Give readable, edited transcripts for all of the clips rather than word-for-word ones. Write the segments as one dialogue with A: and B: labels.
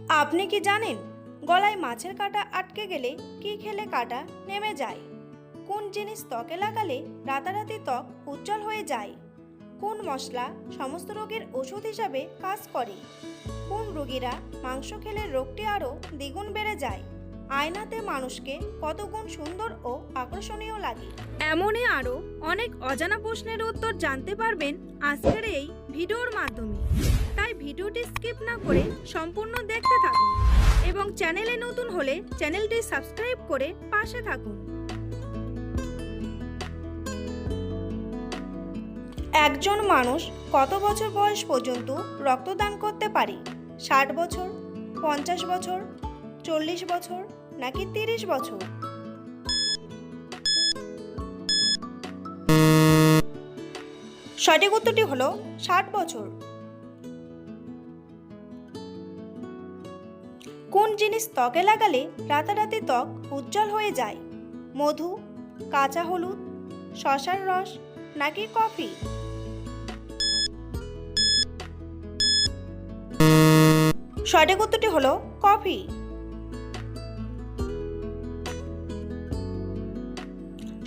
A: আপনি কি জানেন গলায় মাছের কাঁটা আটকে গেলে কি খেলে কাঁটা নেমে যায়? কোন জিনিস ত্বকে লাগালে রাতারাতি ত্বক উজ্জ্বল হয়ে যায়? কোন মশলা সমস্ত রোগের ওষুধ হিসাবে কাজ করে? কোন রোগীরা মাংস খেলে রোগটি আরও দ্বিগুণ বেড়ে যায়? আয়নাতে মানুষকে কত গুণ সুন্দর ও আকর্ষণীয় লাগে? এমনই আরও অনেক অজানা প্রশ্নের উত্তর জানতে পারবেন আজকের এই ভিডিওর মাধ্যমে। তাই ভিডিওটি স্কিপ না করে সম্পূর্ণ দেখতে থাকুন এবং চ্যানেলে নতুন হলে চ্যানেলটি সাবস্ক্রাইব করে পাশে থাকুন। একজন মানুষ কত বছর বয়স পর্যন্ত রক্তদান করতে পারে? 60 বছর, 50 বছর, 40 বছর নাকি 30 বছর? সঠিক উত্তরটি হলো 60 বছর। কোন জিনিস ত্বকে লাগালে রাতারাতি ত্বক উজ্জ্বল হয়ে যায়? মধু, কাঁচা হলুদ, শসার রস নাকি কফি? সঠিক উত্তরটি হলো কফি।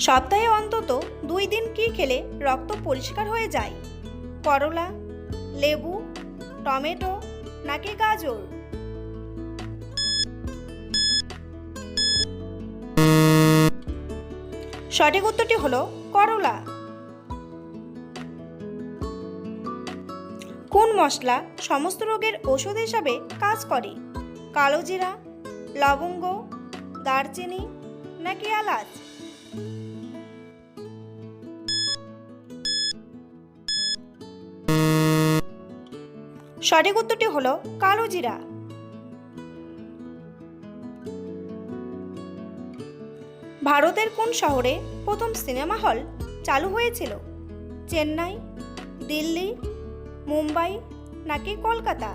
A: সপ্তাহে অন্তত 2 দিন কি খেলে রক্ত পরিষ্কার হয়ে যায়? করলা, লেবু, টমেটো নাকি গাজর? সঠিক উত্তরটি হলো করলা। কোন মশলা সমস্ত রোগের ওষুধ হিসাবে কাজ করে? কালো জিরা, লবঙ্গ, দারচিনি নাকি এলাচ? সঠিক উত্তরটি হলো কালো জিরা। ভারতের কোন শহরে প্রথম সিনেমা হল চালু হয়েছিল? চেন্নাই, দিল্লি, মুম্বাই নাকি কলকাতা?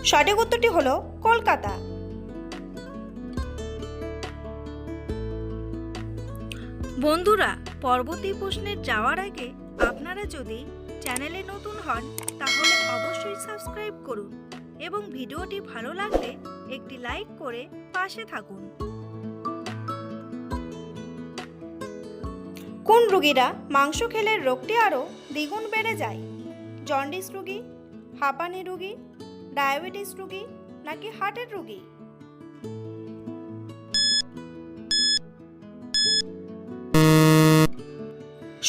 A: সঠিক উত্তরটি হলো কলকাতা। বন্ধুরা, পরবর্তী প্রশ্নে যাওয়ার আগে আপনারা যদি চ্যানেলে নতুন হন তাহলে অবশ্যই সাবস্ক্রাইব করুন এবং ভিডিওটি ভালো লাগলে একটি লাইক করে পাশে থাকুন। কোন রোগীরা মাংস খেলে রোগটি আরও দ্বিগুণ বেড়ে যায়? জন্ডিস রোগী, হাঁপানি রোগী, ডায়াবেটিস রোগী নাকি হার্টের রোগী?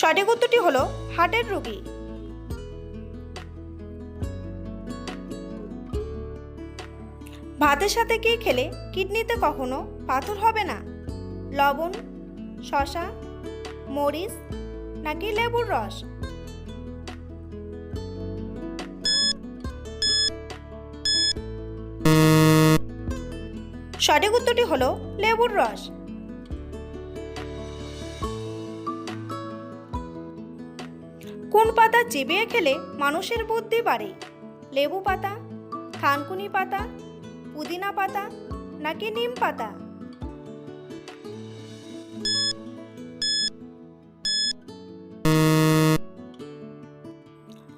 A: সঠিক উত্তরটি হলো হার্টের রোগী। ভাতের সাথে কি খেলে কিডনিতে কখনো পাথর হবে না? লবণ, শসা, মরিচ নাকি লেবুর রস? সঠিক উত্তরটি হলো লেবুর রস। কোন পাতা চিবিয়ে খেলে মানুষের বুদ্ধি বাড়ে? লেবু পাতা, থানকুনি পাতা, পুদিনা পাতা নাকি নিম পাতা?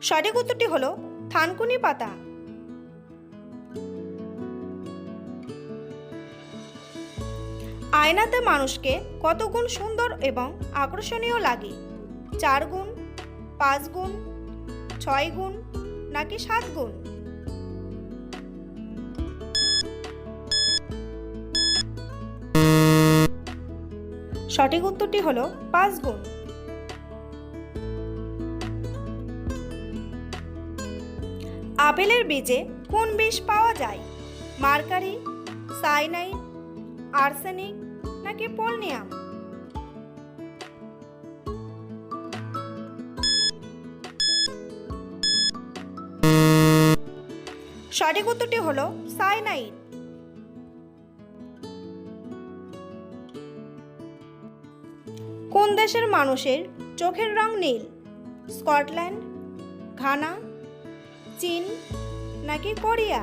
A: সঠিক উত্তরটি হলো থানকুনি পাতা। আয়নাতে মানুষকে কত গুণ সুন্দর এবং আকর্ষণীয় লাগে? 4 গুণ, 5 গুণ, 6 গুণ নাকি 7 গুণ? সঠিক উত্তরটি হলো 5 গুণ। আপেলের বীজে কোন বিষ পাওয়া যায়? মার্কারি, সাইনাইড, আর্সেনিক নাকি পোলনিয়াম? সঠিক উত্তরটি হলো সাইনাইড। কোন দেশের মানুষের চোখের রং নীল? স্কটল্যান্ড, ঘানা, চীন নাকি কোরিয়া?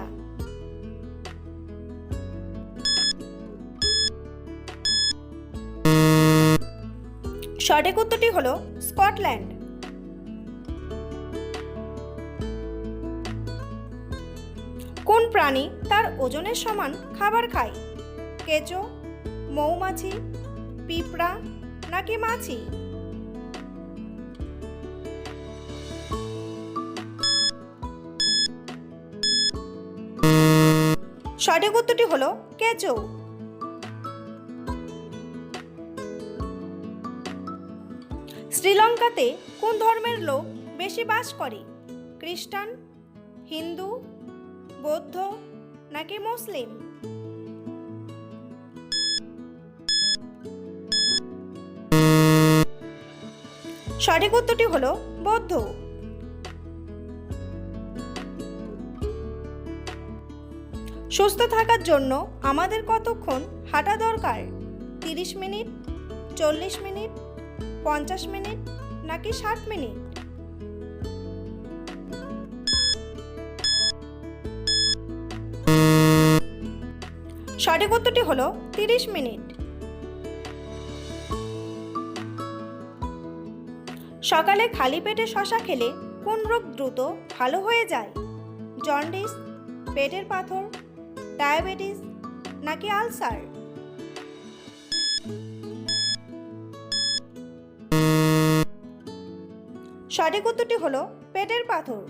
A: সঠিক উত্তরটি হলো স্কটল্যান্ড। কোন প্রাণী তার ওজনের সমান খাবার খায়? কেঁচো, মৌমাছি, পিঁপড়া নাকি মাছি? সঠিক উত্তরটি হলো কেঁচো। শ্রীলঙ্কাতে কোন ধর্মের লোক বেশি বাস করে? খ্রিস্টান, হিন্দু, বৌদ্ধ নাকি মুসলিম? সঠিক উত্তরটি হলো বৌদ্ধ। সুস্থ থাকার জন্য আমাদের কতক্ষণ হাঁটা দরকার? 30 মিনিট, 40 মিনিট, 50 মিনিট নাকি 60 মিনিট? সঠিক উত্তরটি হলো 30 মিনিট। সকালে খালি পেটে শসা খেলে কোন রোগ দ্রুত ভালো হয়ে যায়? জন্ডিস, পেটের পাথর, ডায়াবেটিস নাকি আলসার? সঠিক উত্তরটি হলো পেটের পাথর।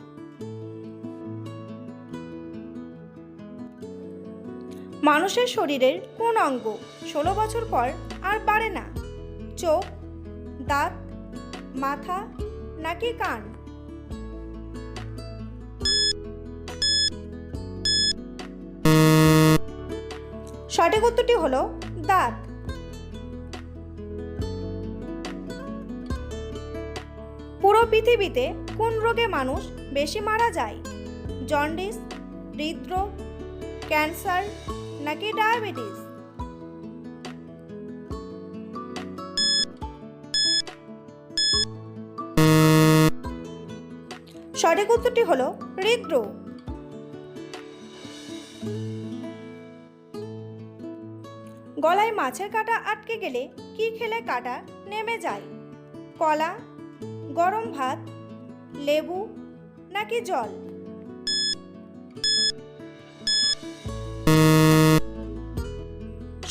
A: মানুষের শরীরের কোন অঙ্গ 16 বছর পর আর বাড়ে না? চোখ, দাঁত, মাথা নাকি কান? সঠিক উত্তরটি হলো দাঁত। পুরো পৃথিবীতে কোন রোগে মানুষ বেশি মারা যায়? জন্ডিস, হৃদরোগ, ক্যান্সার নাকি ডায়াবেটিস? সঠিক উত্তরটি হলো হৃদরোগ। গলায় মাছের কাঁটা আটকে গেলে কি খেলে কাঁটা নেমে যায়? কলা, গরম ভাত, লেবু নাকি জল?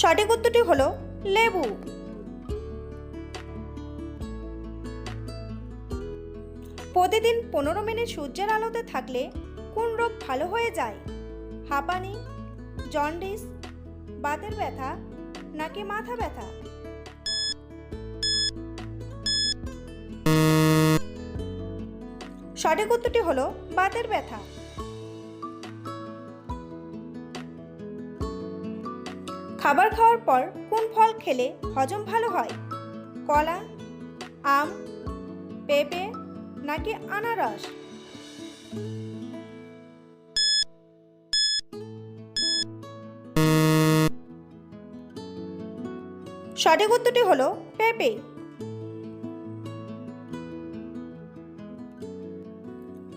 A: সঠিক উত্তরটি হলো লেবু। প্রতিদিন 15 মিনিট সূর্যের আলোতে থাকলে কোন রোগ ভালো হয়ে যায়? হাঁপানি, জন্ডিস, বাতের ব্যথা নাকি মাথা ব্যথা? সঠিক উত্তরটি হলো বাতের ব্যথা। খাবার খাওয়ার পর কোন ফল খেলে হজম ভালো হয়? কলা, আম, পেঁপে নাকি আনারস? সঠিক উত্তরটি হলো পেঁপে।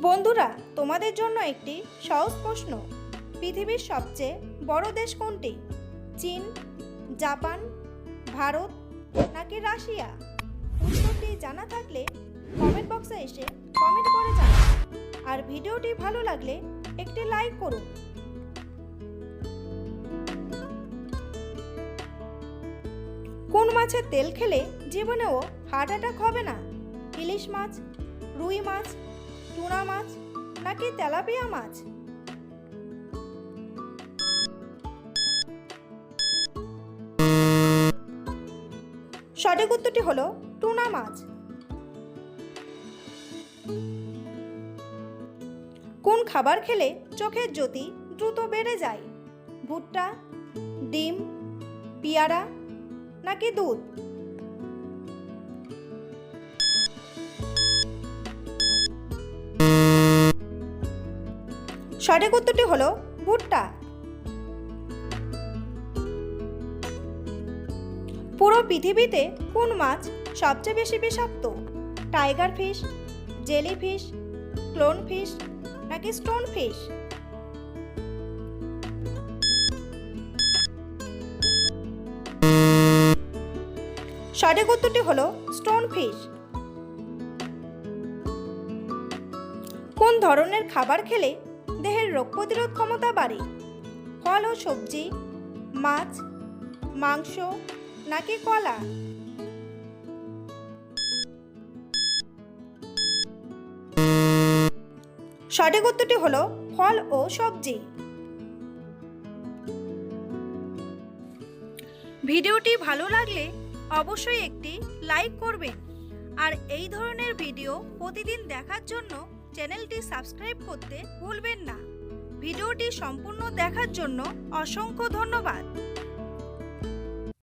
A: বন্ধুরা, তোমাদের জন্য একটি সহজ প্রশ্ন। পৃথিবীর সবচেয়ে বড় দেশ কোনটি? চীন, জাপান, ভারত নাকি রাশিয়া? উত্তরটি জানা থাকলে কমেন্ট বক্সে এসে কমেন্ট করে জানান। আর ভিডিওটি ভালো লাগলে একটি লাইক করুন। কোন মাছের তেল খেলে জীবনেও হার্ট অ্যাটাক হবে না? ইলিশ মাছ, রুই মাছ, টুনা মাছ নাকি তেলাপিয়া মাছ? সঠিক উত্তরটি হলো টুনা মাছ। কোন খাবার খেলে চোখের জ্যোতি দ্রুত বেড়ে যায়? ভুট্টা, ডিম, পেয়ারা নাকি দুধ? সঠিক উত্তরটি হলো ভুট্টা। পুরো পৃথিবীতে কোন মাছ সবচেয়ে বেশি বিষাক্ত? Tiger fish, jelly fish, clone fish নাকি স্টোন ফিশ? সঠিক উত্তরটি হলো স্টোন ফিশ। কোন ধরনের খাবার খেলে দেহের রোগ প্রতিরোধ ক্ষমতা বাড়ে? ফল ও সবজি, মাছ, মাংস নাকি কলা? সঠিক উত্তরটি হলো ফল ও সবজি। ভিডিওটি ভালো লাগলে অবশ্যই একটি লাইক করবেন আর এই ধরনের ভিডিও প্রতিদিন দেখার জন্য চ্যানেলটি সাবস্ক্রাইব করতে ভুলবেন না। ভিডিওটি সম্পূর্ণ দেখার জন্য অসংখ্য ধন্যবাদ।